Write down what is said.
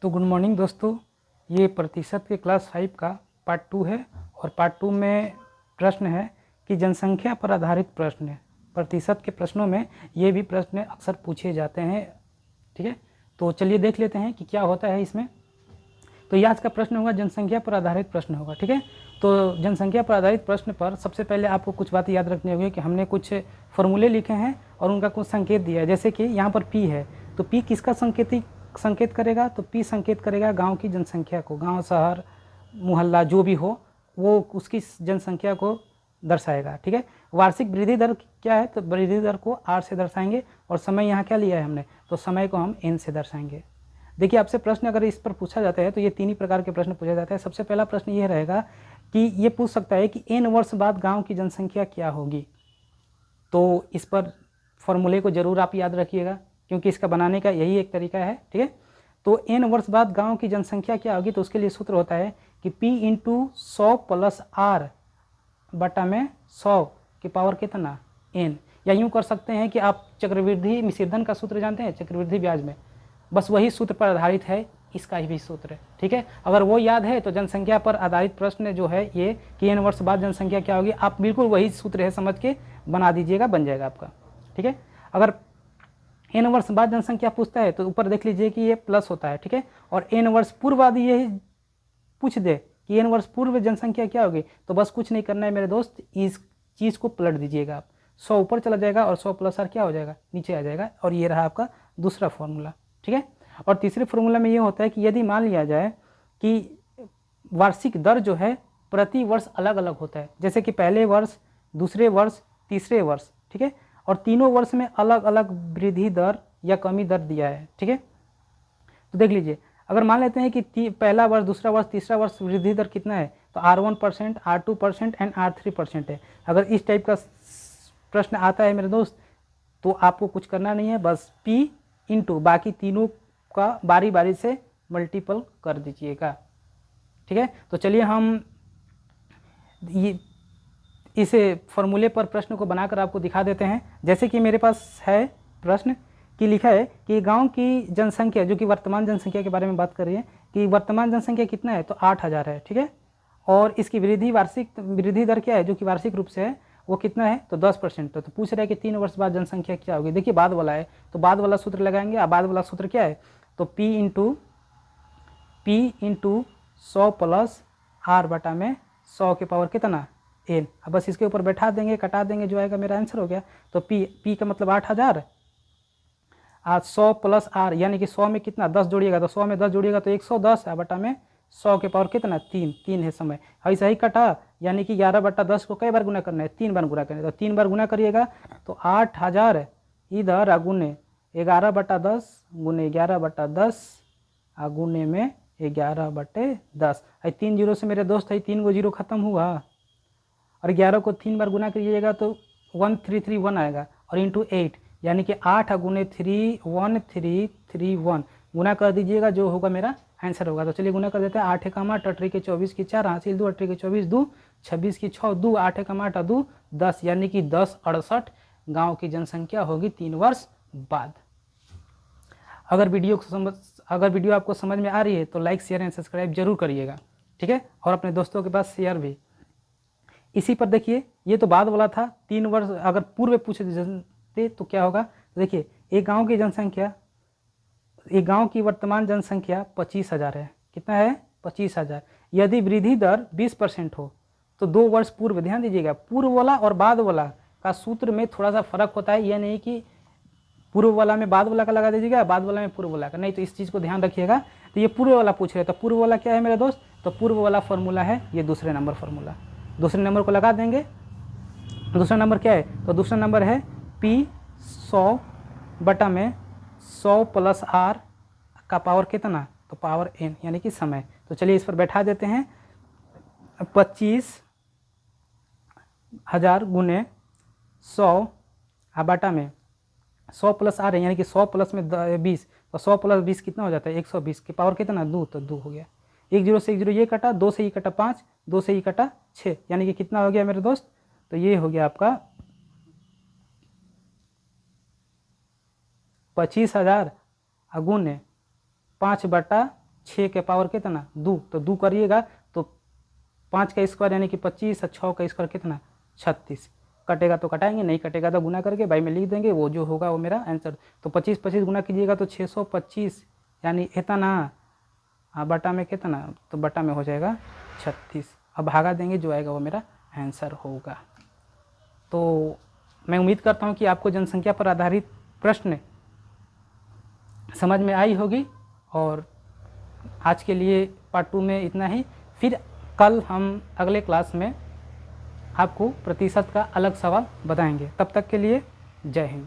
तो good morning दोस्तों, ये प्रतिशत के क्लास 5 का पार्ट 2 है और पार्ट 2 में प्रश्न है कि जनसंख्या पर आधारित प्रश्न है। प्रतिशत के प्रश्नों में ये भी प्रश्न अक्सर पूछे जाते हैं। ठीक है, तो चलिए देख लेते हैं कि क्या होता है इसमें। तो ये आज का प्रश्न होगा, जनसंख्या पर आधारित प्रश्न होगा। ठीक है, तो जनसंख्या पर आधारित प्रश्न पर सबसे पहले आपको कुछ बातें याद रखनी होगी कि हमने कुछ फॉर्मूले लिखे हैं और उनका कुछ संकेत दिया है। जैसे कि यहाँ पर पी है, तो पी किसका संकेत करेगा? तो पी संकेत करेगा गांव की जनसंख्या को। गांव, शहर, मोहल्ला जो भी हो वो उसकी जनसंख्या को दर्शाएगा। ठीक है, वार्षिक वृद्धि दर क्या है? तो वृद्धि दर को आर से दर्शाएंगे और समय यहाँ क्या लिया है हमने? तो समय को हम एन से दर्शाएंगे। देखिए, आपसे प्रश्न अगर इस पर पूछा जाता है तो ये तीन ही प्रकार के प्रश्न पूछा जाता है। सबसे पहला प्रश्न ये रहेगा कि ये पूछ सकता है कि एन वर्ष बाद गांव की जनसंख्या क्या होगी। तो इस पर फॉर्मूले को जरूर आप याद रखिएगा क्योंकि इसका बनाने का यही एक तरीका है। ठीक है, तो एन वर्ष बाद गांव की जनसंख्या क्या होगी? तो उसके लिए सूत्र होता है कि P इंटू 100 प्लस आर बटा में 100 की पावर कितना? एन। या यूँ कर सकते हैं कि आप चक्रवृद्धि मिश्रधन का सूत्र जानते हैं, चक्रवृद्धि ब्याज में, बस वही सूत्र पर आधारित है इसका भी सूत्र है। ठीक है, अगर वो याद है तो जनसंख्या पर आधारित प्रश्न जो है ये कि एन वर्ष बाद जनसंख्या क्या होगी, आप बिल्कुल वही सूत्र है समझ के बना दीजिएगा, बन जाएगा आपका। ठीक है, अगर एन वर्ष बाद जनसंख्या पूछता है तो ऊपर देख लीजिए कि ये प्लस होता है। ठीक है, और एन वर्ष पूर्व बाद ये पूछ दे कि एन वर्ष पूर्व जनसंख्या क्या होगी, तो बस कुछ नहीं करना है मेरे दोस्त, इस चीज़ को पलट दीजिएगा आप। 100 ऊपर चला जाएगा और 100 प्लस आर क्या हो जाएगा? नीचे आ जाएगा। और ये रहा आपका दूसरा फॉर्मूला। ठीक है, और तीसरे फॉर्मूला में ये होता है कि यदि मान लिया जाए कि वार्षिक दर जो है प्रति वर्ष अलग अलग होता है, जैसे कि पहले वर्ष, दूसरे वर्ष, तीसरे वर्ष। ठीक है, और तीनों वर्ष में अलग अलग वृद्धि दर या कमी दर दिया है। ठीक है, तो देख लीजिए, अगर मान लेते हैं कि पहला वर्ष, दूसरा वर्ष, तीसरा वर्ष वृद्धि दर कितना है, तो R1%, R2% एंड R3% है। अगर इस टाइप का प्रश्न आता है मेरे दोस्त तो आपको कुछ करना नहीं है, बस P इंटू बाकी तीनों का बारी बारी से मल्टीपल कर दीजिएगा। ठीक है, तो चलिए हम ये इस फॉर्मूले पर प्रश्न को बनाकर आपको दिखा देते हैं। जैसे कि मेरे पास है प्रश्न कि लिखा है कि गांव की जनसंख्या, जो कि वर्तमान जनसंख्या के बारे में बात कर रही है, कि वर्तमान जनसंख्या कितना है, तो 8000 है। ठीक है, और इसकी वार्षिक वृद्धि दर क्या है, जो कि वार्षिक रूप से है, वो कितना है, तो 10%। तो पूछ रहा है कि 3 वर्ष बाद जनसंख्या क्या होगी। देखिए, बाद वाला है तो बाद वाला सूत्र लगाएंगे। अब बाद वाला सूत्र क्या है, तो P इंटू 100 प्लस आर बटा में 100 के पावर कितना? एन। अब बस इसके ऊपर बैठा देंगे, कटा देंगे, जो आएगा मेरा आंसर हो गया। तो P का मतलब 8000, आज 100 प्लस आर यानी कि 100 में कितना 10 जोड़िएगा, तो 100 में 10 जोड़िएगा तो 110 है, बटा में 100 के पावर कितना? 3 है समय। ऐसा ही कटा, यानी कि 11/10 को कई बार गुना करना है? 3 बार गुना करना है। तो 3 बार गुना करिएगा तो 8000 इधर अगुने 11/10 गुने 11/10 अगुने में 11/10। 3 जीरो से मेरे दोस्त है 3 गो जीरो खत्म हुआ, और 11 को 3 बार गुना करिएगा तो 1331 आएगा, और इंटू 8 यानी कि 8 गुने 3 1331 गुना कर दीजिएगा, जो होगा मेरा आंसर होगा। तो चलिए गुना कर देते हैं। 8 एकम 8, 8 के 24 की 4, हासिल 2, 8 के 24 2, 26 की 6 2, 8 एकम 8 2, 10 यानी कि 1068 गांव की जनसंख्या होगी 3 वर्ष बाद। अगर वीडियो आपको समझ में आ रही है तो लाइक, शेयर एंड सब्सक्राइब जरूर करिएगा। ठीक है, और अपने दोस्तों के पास शेयर भी। इसी पर देखिए, ये तो बाद वाला था। 3 वर्ष अगर पूर्व पूछे तो क्या होगा, तो देखिए, एक गांव की जनसंख्या, एक गांव की वर्तमान जनसंख्या 25,000 है। कितना है? 25,000। यदि वृद्धि दर 20% हो तो 2 वर्ष पूर्व, ध्यान दीजिएगा, पूर्व वाला और बाद वाला का सूत्र में थोड़ा सा फर्क होता है। यह नहीं कि पूर्व वाला में बाद वाला का लगा दीजिएगा, बाद वाला में पूर्व वाला का, नहीं, तो इस चीज़ को ध्यान रखिएगा। तो ये पूर्व वाला पूछ रहे, तो पूर्व वाला क्या है मेरे दोस्त, तो पूर्व वाला फॉर्मूला है ये दूसरे नंबर फॉर्मूला। दूसरे नंबर को लगा देंगे। दूसरा नंबर क्या है, तो दूसरा नंबर है P 100 बटा में 100 प्लस आर का पावर कितना, तो पावर n यानी कि समय। तो चलिए इस पर बैठा देते हैं। 25,000 गुने 100 बटा में 100 प्लस आर है, यानी कि 100 प्लस में 20, तो 100 प्लस 20 कितना हो जाता है? 120 के पावर कितना? 2, तो 2 हो गया। 1 जीरो से 1 जीरो ये कटा, 2 से ये कटा 5, 2 से ये कटा 6, यानी कि कितना हो गया मेरे दोस्त, तो ये हो गया आपका 25,000 गुने 5/20 6 के पावर कितना 2, तो 2 करिएगा तो 5 का स्क्वायर यानी कि 25 और 6 का स्क्वायर कितना 36। कटेगा तो कटाएंगे, नहीं कटेगा तो गुना करके बाई में लिख देंगे, वो जो होगा वो मेरा आंसर। तो 25 25 गुना कीजिएगा तो 625 यानी इतना, बटा में कितना, तो बटा में हो जाएगा 36। अब भागा देंगे, जो आएगा वो मेरा आंसर होगा। तो मैं उम्मीद करता हूँ कि आपको जनसंख्या पर आधारित प्रश्न समझ में आई होगी। और आज के लिए पार्ट 2 में इतना ही। फिर कल हम अगले क्लास में आपको प्रतिशत का अलग सवाल बताएंगे। तब तक के लिए जय हिंद।